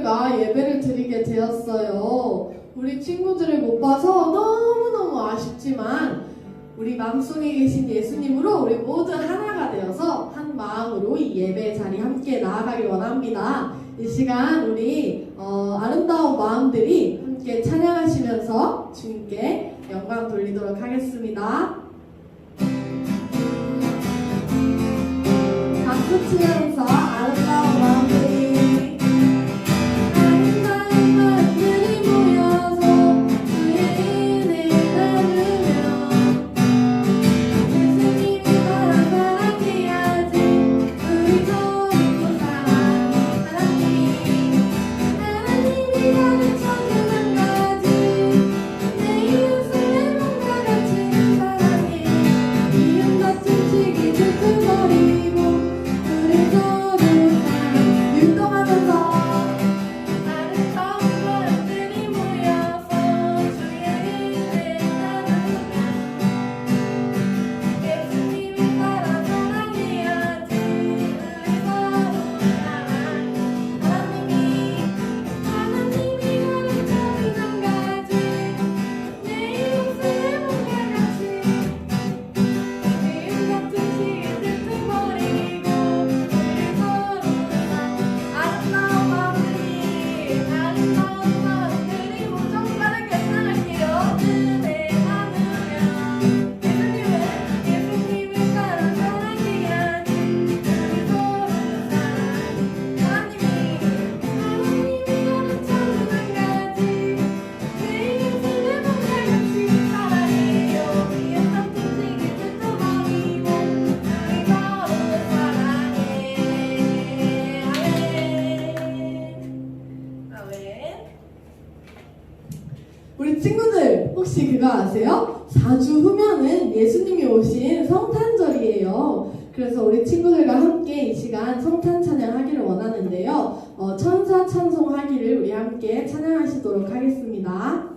친구들과 예배를 드리게 되었어요. 우리 친구들을 못 봐서 너무너무 아쉽지만 우리 마음속에 계신 예수님으로 우리 모두 하나가 되어서 한 마음으로 이 예배 자리 함께 나아가길 원합니다. 이 시간 우리 아름다운 마음들이 함께 찬양하시면서 주님께 영광 돌리도록 하겠습니다. 박수 치면서 아름다운 마음들이 우리 친구들 혹시 그거 아세요? 4주 후면은 예수님이 오신 성탄절이에요. 그래서 우리 친구들과 함께 이 시간 성탄 찬양하기를 원하는데요. 천사 찬송하기를 우리 함께 찬양하시도록 하겠습니다.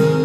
주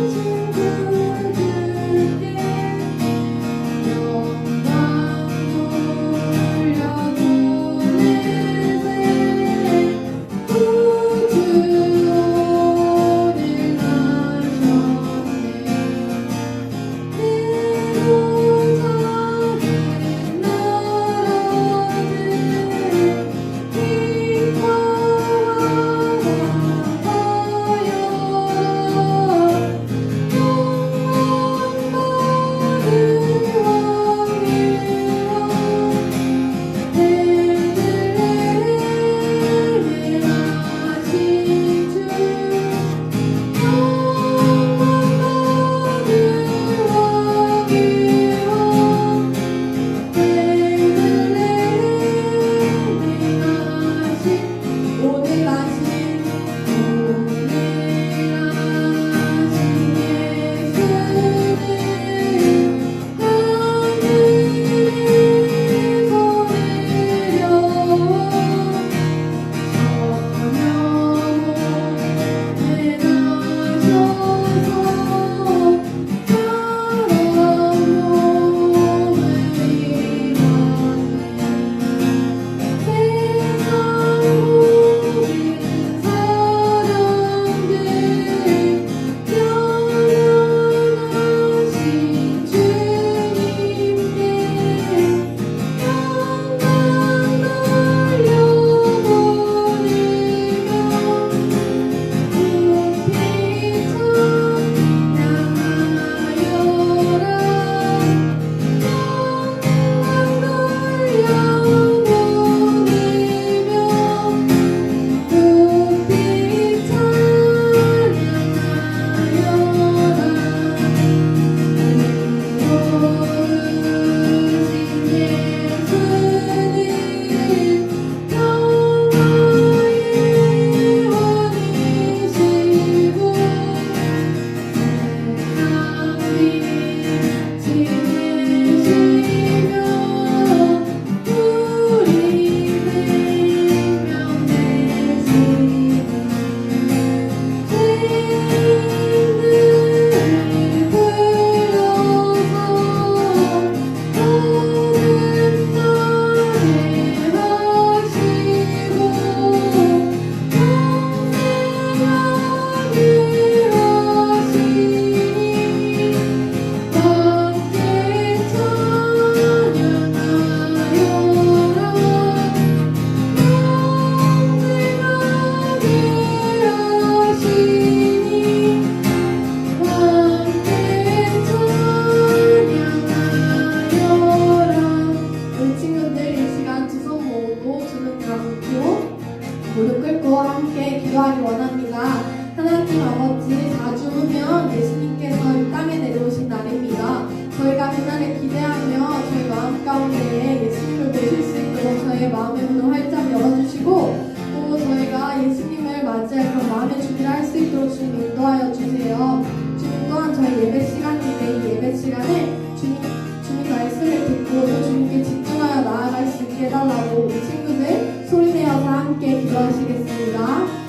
주님 말씀을 듣고 또 주님께 집중하여 나아갈 수 있게 해달라고 우리 친구들 소리내어서 함께 기도하시겠습니다.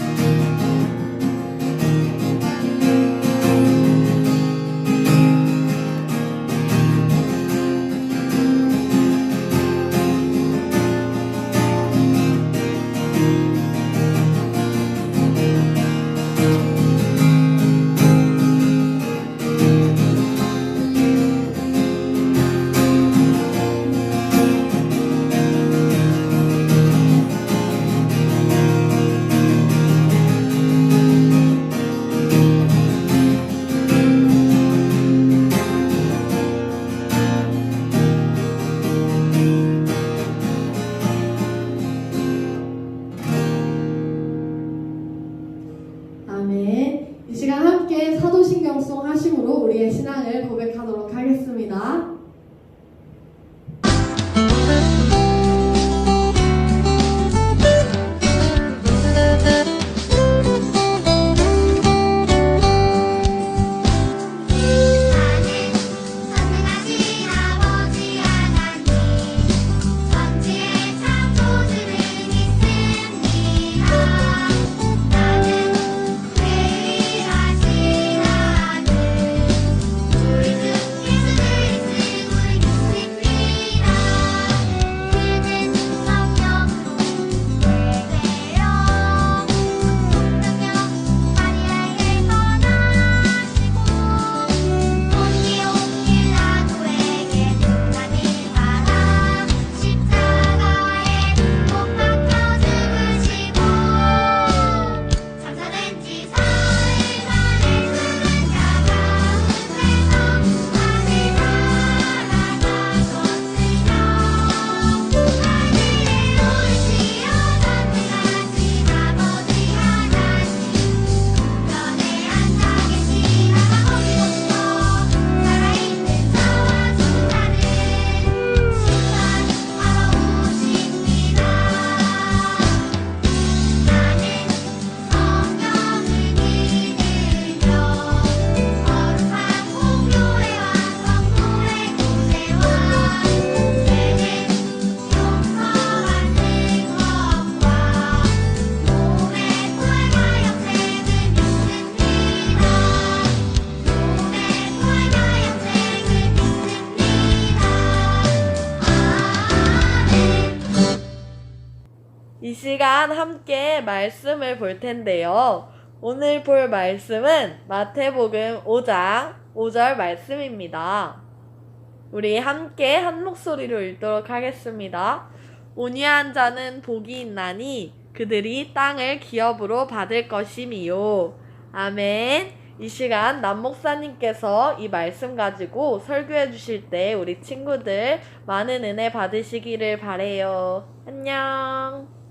아멘. 이 시간 함께 사도신경송 하심으로 우리의 신앙을 고백하도록 하겠습니다. 이 시간 함께 말씀을 볼 텐데요. 오늘 볼 말씀은 마태복음 5장 5절 말씀입니다. 우리 함께 한 목소리로 읽도록 하겠습니다. 온유한 자는 복이 있나니 그들이 땅을 기업으로 받을 것임이요. 아멘. 이 시간 남 목사님께서 이 말씀 가지고 설교해 주실 때 우리 친구들 많은 은혜 받으시기를 바래요. 안녕.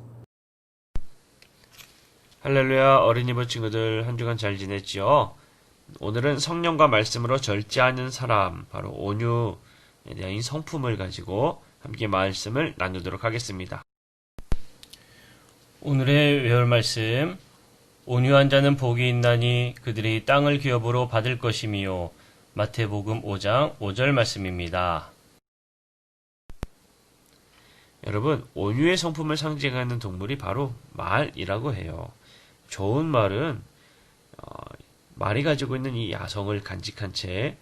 할렐루야. 어린이부 친구들 한 주간 잘 지냈지요? 오늘은 성령과 말씀으로 절제하는 사람, 바로 온유에 대한 성품을 가지고 함께 말씀을 나누도록 하겠습니다. 오늘의 외울 말씀, 온유한 자는 복이 있나니 그들이 땅을 기업으로 받을 것이미요. 마태복음 5장 5절 말씀입니다. 여러분, 온유의 성품을 상징하는 동물이 바로 말이라고 해요. 좋은 말은 말이 가지고 있는 이 야성을 간직한 채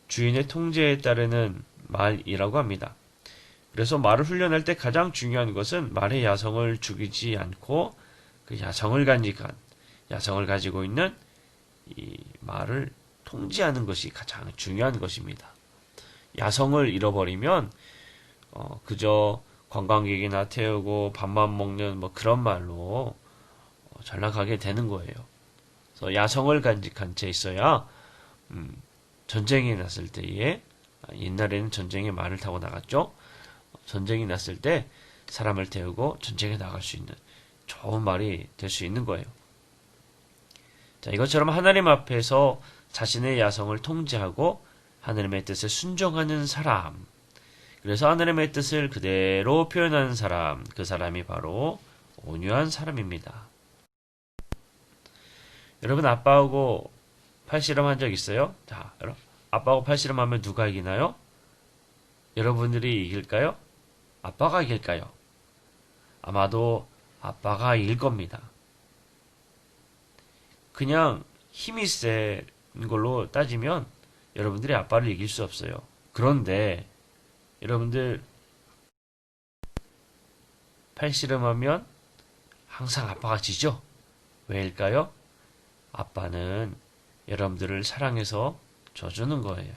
주인의 통제에 따르는 말이라고 합니다. 그래서 말을 훈련할 때 가장 중요한 것은 말의 야성을 죽이지 않고 그 야성을 간직한, 야성을 가지고 있는 이 말을 통제하는 것이 가장 중요한 것입니다. 야성을 잃어버리면 그저 관광객이나 태우고 밥만 먹는 뭐 그런 말로 잘 나가게 되는 거예요. 그래서 야성을 간직한 채 있어야 전쟁이 났을 때에, 옛날에는 전쟁에 말을 타고 나갔죠. 전쟁이 났을 때 사람을 태우고 전쟁에 나갈 수 있는 좋은 말이 될 수 있는 거예요. 자, 이것처럼 하나님 앞에서 자신의 야성을 통제하고 하나님의 뜻을 순종하는 사람, 그래서 하나님의 뜻을 그대로 표현하는 사람, 그 사람이 바로 온유한 사람입니다. 여러분, 아빠하고 팔씨름 한 적 있어요? 자, 여러분, 아빠하고 팔씨름 하면 누가 이기나요? 여러분들이 이길까요? 아빠가 이길까요? 아마도 아빠가 이길 겁니다. 그냥 힘이 센 걸로 따지면 여러분들이 아빠를 이길 수 없어요. 그런데 여러분들 팔씨름하면 항상 아빠가 지죠? 왜일까요? 아빠는 여러분들을 사랑해서 져주는 거예요.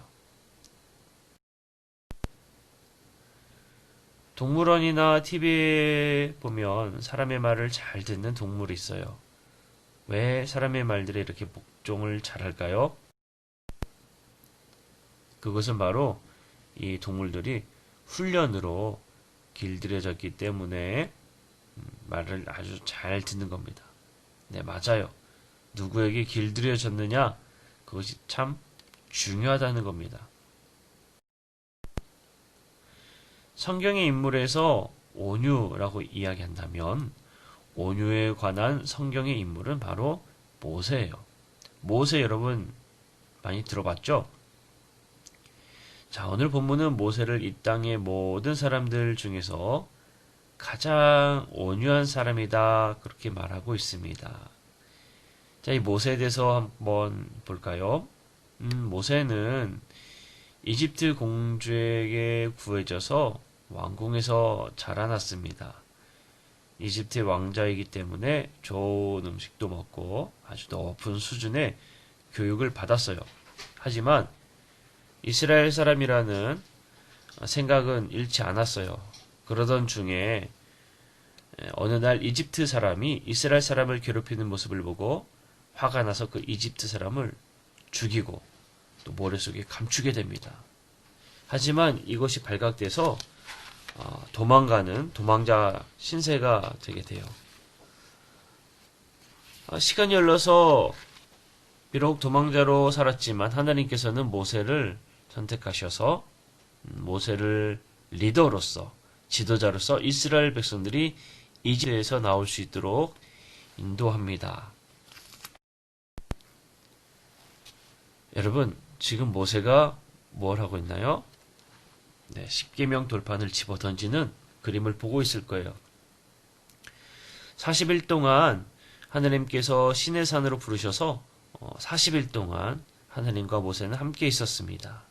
동물원이나 TV에 보면 사람의 말을 잘 듣는 동물이 있어요. 왜 사람의 말들에 이렇게 복종을 잘할까요? 그것은 바로 이 동물들이 훈련으로 길들여졌기 때문에 말을 아주 잘 듣는 겁니다. 네, 맞아요. 누구에게 길들여졌느냐? 그것이 참 중요하다는 겁니다. 성경의 인물에서 온유라고 이야기한다면 온유에 관한 성경의 인물은 바로 모세예요. 모세 여러분 많이 들어봤죠? 자, 오늘 본문은 모세를 이 땅의 모든 사람들 중에서 가장 온유한 사람이다 그렇게 말하고 있습니다. 자, 이 모세에 대해서 한번 볼까요? 모세는 이집트 공주에게 구해져서 왕궁에서 자라났습니다. 이집트 왕자이기 때문에 좋은 음식도 먹고 아주 높은 수준의 교육을 받았어요. 하지만 이스라엘 사람이라는 생각은 잃지 않았어요. 그러던 중에 어느 날 이집트 사람이 이스라엘 사람을 괴롭히는 모습을 보고 화가 나서 그 이집트 사람을 죽이고 또 모래속에 감추게 됩니다. 하지만 이것이 발각돼서 도망가는 도망자 신세가 되게 돼요. 시간이 흘러서 비록 도망자로 살았지만 하나님께서는 모세를 선택하셔서 모세를 리더로서 지도자로서 이스라엘 백성들이 이집트에서 나올 수 있도록 인도합니다. 여러분, 지금 모세가 뭘 하고 있나요? 네, 십계명 돌판을 집어 던지는 그림을 보고 있을 거예요. 40일 동안 하나님께서 시내산으로 부르셔서 40일 동안 하나님과 모세는 함께 있었습니다.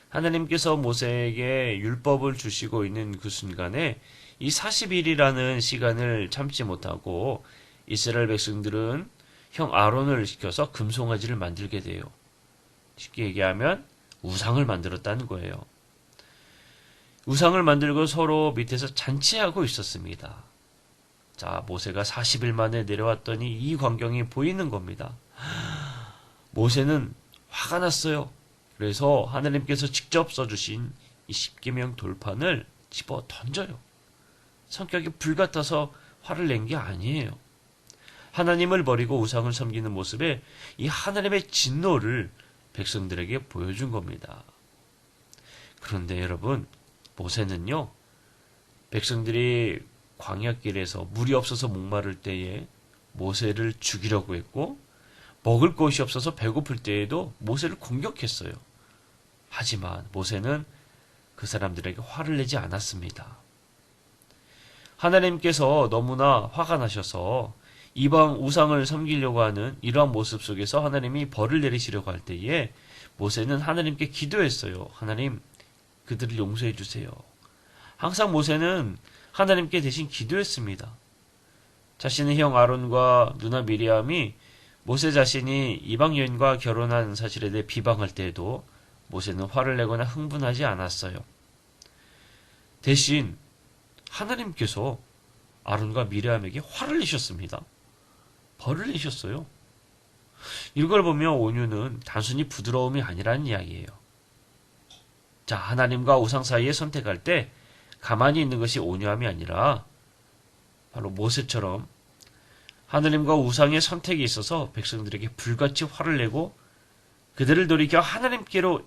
하나님께서 모세에게 율법을 주시고 있는 그 순간에 이 40일이라는 시간을 참지 못하고 이스라엘 백성들은 형 아론을 시켜서 금송아지를 만들게 돼요. 쉽게 얘기하면 우상을 만들었다는 거예요. 우상을 만들고 서로 밑에서 잔치하고 있었습니다. 자, 모세가 40일 만에 내려왔더니 이 광경이 보이는 겁니다. 모세는 화가 났어요. 그래서 하나님께서 직접 써주신 이 십계명 돌판을 집어 던져요. 성격이 불같아서 화를 낸 게 아니에요. 하나님을 버리고 우상을 섬기는 모습에 이 하나님의 진노를 백성들에게 보여준 겁니다. 그런데 여러분, 모세는요, 백성들이 광야길에서 물이 없어서 목마를 때에 모세를 죽이려고 했고, 먹을 것이 없어서 배고플 때에도 모세를 공격했어요. 하지만 모세는 그 사람들에게 화를 내지 않았습니다. 하나님께서 너무나 화가 나셔서 이방 우상을 섬기려고 하는 이러한 모습 속에서 하나님이 벌을 내리시려고 할 때에 모세는 하나님께 기도했어요. 하나님, 그들을 용서해 주세요. 항상 모세는 하나님께 대신 기도했습니다. 자신의 형 아론과 누나 미리암이 모세 자신이 이방 여인과 결혼한 사실에 대해 비방할 때에도 모세는 화를 내거나 흥분하지 않았어요. 대신 하나님께서 아론과 미리암에게 화를 내셨습니다. 벌을 내셨어요. 이걸 보면 온유는 단순히 부드러움이 아니라는 이야기예요. 자, 하나님과 우상 사이에 선택할 때 가만히 있는 것이 온유함이 아니라 바로 모세처럼 하나님과 우상의 선택이 있어서 백성들에게 불같이 화를 내고 그들을 돌이켜 하나님께로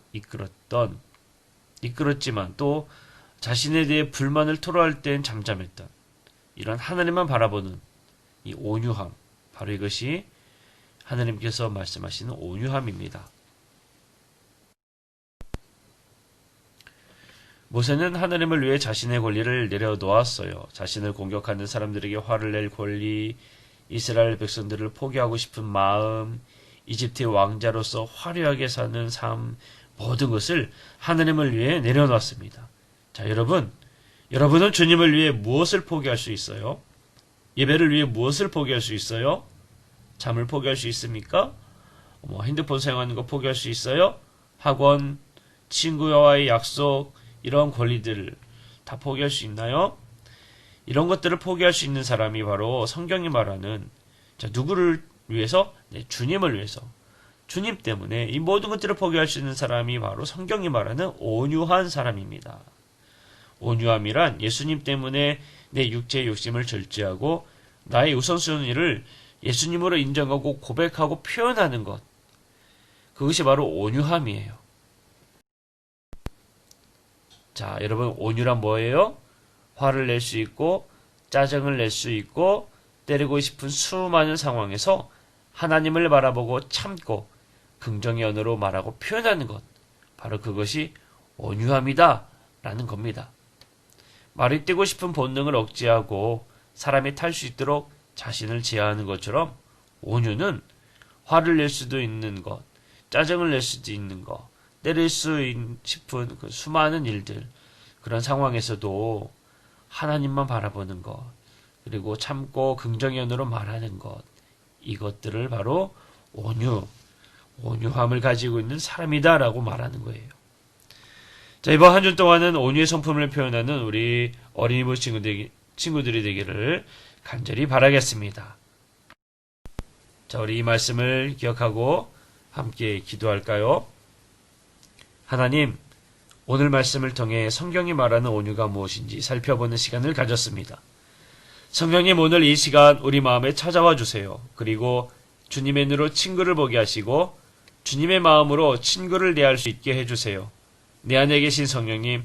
이끌었지만 또 자신에 대해 불만을 토로할 땐 잠잠했던 이런 하나님만 바라보는 이 온유함, 바로 이것이 하나님께서 말씀하시는 온유함입니다. 모세는 하나님을 위해 자신의 권리를 내려놓았어요. 자신을 공격하는 사람들에게 화를 낼 권리, 이스라엘 백성들을 포기하고 싶은 마음, 이집트의 왕자로서 화려하게 사는 삶, 모든 것을 하나님을 위해 내려놨습니다. 자, 여러분은 주님을 위해 무엇을 포기할 수 있어요? 예배를 위해 무엇을 포기할 수 있어요? 잠을 포기할 수 있습니까? 핸드폰 사용하는 거 포기할 수 있어요? 학원, 친구와의 약속, 이런 권리들 다 포기할 수 있나요? 이런 것들을 포기할 수 있는 사람이 바로 성경이 말하는, 자, 누구를 위해서? 네, 주님을 위해서. 주님 때문에 이 모든 것들을 포기할 수 있는 사람이 바로 성경이 말하는 온유한 사람입니다. 온유함이란 예수님 때문에 내 육체의 욕심을 절제하고 나의 우선순위를 예수님으로 인정하고 고백하고 표현하는 것. 그것이 바로 온유함이에요. 자, 여러분, 온유란 뭐예요? 화를 낼 수 있고 짜증을 낼 수 있고 때리고 싶은 수많은 상황에서 하나님을 바라보고 참고 긍정의 언어로 말하고 표현하는 것. 바로 그것이 온유함이다 라는 겁니다. 말이 뛰고 싶은 본능을 억제하고 사람이 탈 수 있도록 자신을 제어하는 것처럼 온유는 화를 낼 수도 있는 것, 짜증을 낼 수도 있는 것, 때릴 수 싶은 그 수많은 일들, 그런 상황에서도 하나님만 바라보는 것, 그리고 참고 긍정의 언어로 말하는 것, 이것들을 바로 온유함을 가지고 있는 사람이다라고 말하는 거예요. 자, 이번 한 주 동안은 온유의 성품을 표현하는 우리 어린이부 친구들이 되기를 간절히 바라겠습니다. 자, 우리 이 말씀을 기억하고 함께 기도할까요? 하나님, 오늘 말씀을 통해 성경이 말하는 온유가 무엇인지 살펴보는 시간을 가졌습니다. 성령님, 오늘 이 시간 우리 마음에 찾아와 주세요. 그리고 주님의 눈으로 친구를 보게 하시고 주님의 마음으로 친구를 대할 수 있게 해주세요. 내 안에 계신 성령님,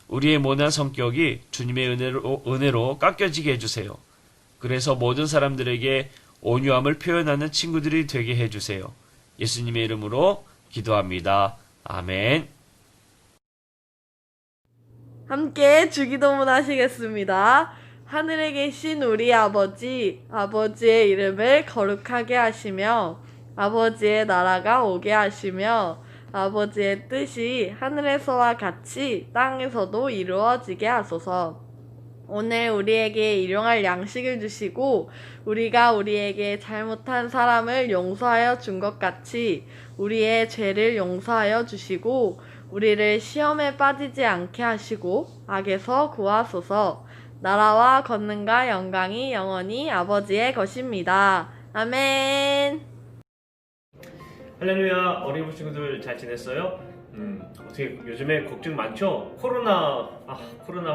우리의 모난 성격이 주님의 은혜로 깎여지게 해주세요. 그래서 모든 사람들에게 온유함을 표현하는 친구들이 되게 해주세요. 예수님의 이름으로 기도합니다. 아멘. 함께 주기도문 하시겠습니다. 하늘에 계신 우리 아버지, 아버지의 이름을 거룩하게 하시며 아버지의 나라가 오게 하시며 아버지의 뜻이 하늘에서와 같이 땅에서도 이루어지게 하소서. 오늘 우리에게 일용할 양식을 주시고 우리가 우리에게 잘못한 사람을 용서하여 준 것 같이 우리의 죄를 용서하여 주시고 우리를 시험에 빠지지 않게 하시고 악에서 구하소서. 나라와 권능과 영광이 영원히 아버지의 것입니다. 아멘. 할렐루야. 어린이부 친구들 잘 지냈어요? 어떻게 요즘에 걱정 많죠? 코로나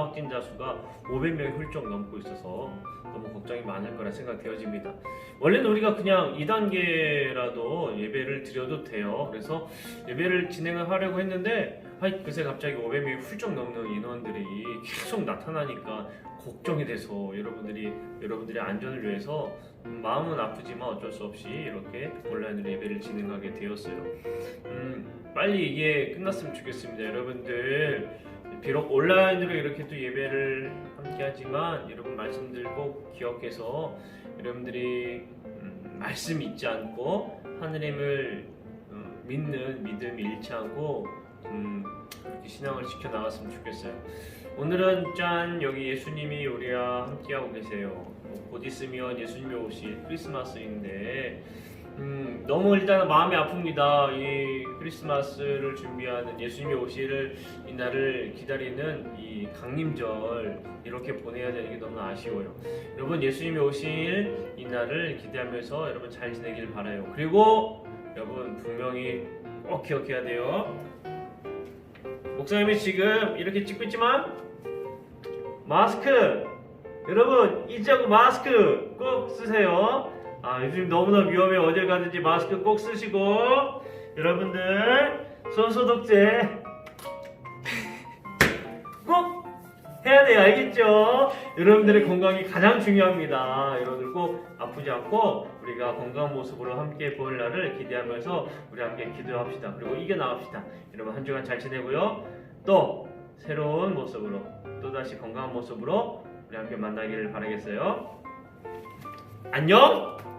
확진자 수가 500명이 훌쩍 넘고 있어서 너무 걱정이 많을 거라 생각되어집니다. 원래는 우리가 그냥 2단계라도 예배를 드려도 돼요. 그래서 예배를 진행을 하려고 했는데 그새 갑자기 500명이 훌쩍 넘는 인원들이 계속 나타나니까 걱정이 돼서 여러분들의 안전을 위해서 마음은 아프지만 어쩔 수 없이 이렇게 온라인으로 예배를 진행하게 되었어요. 빨리 이게 끝났으면 좋겠습니다. 여러분들 비록 온라인으로 이렇게 또 예배를 함께 하지만 여러분 말씀들 꼭 기억해서 여러분들이 말씀 잊지 않고 하느님을 믿는 믿음이 잃지 않고 그렇게 신앙을 지켜나갔으면 좋겠어요. 오늘은 여기 예수님이 우리와 함께하고 계세요. 곧 있으면 예수님이 오실 크리스마스인데 너무 일단 마음이 아픕니다. 이 크리스마스를 준비하는 예수님이 오실 이 날을 기다리는 이 강림절 이렇게 보내야 되는 게 너무 아쉬워요. 여러분 예수님이 오실 이 날을 기대하면서 여러분 잘 지내길 바라요. 그리고 여러분 분명히 꼭 기억해야 돼요. 목사님이 지금 이렇게 찍고 있지만 마스크 여러분 잊지 않고 마스크 꼭 쓰세요. 요즘 너무나 위험해. 어딜 가든지 마스크 꼭 쓰시고 여러분들 손소독제 꼭 해야 돼요. 알겠죠? 여러분들의 건강이 가장 중요합니다. 여러분들 꼭 아프지 않고 우리가 건강한 모습으로 함께 볼 날을 기대하면서 우리 함께 기도합시다. 그리고 이겨나갑시다. 여러분 한 주간 잘 지내고요. 또 새로운 모습으로 또다시 건강한 모습으로 우리 함께 만나기를 바라겠어요. 안녕!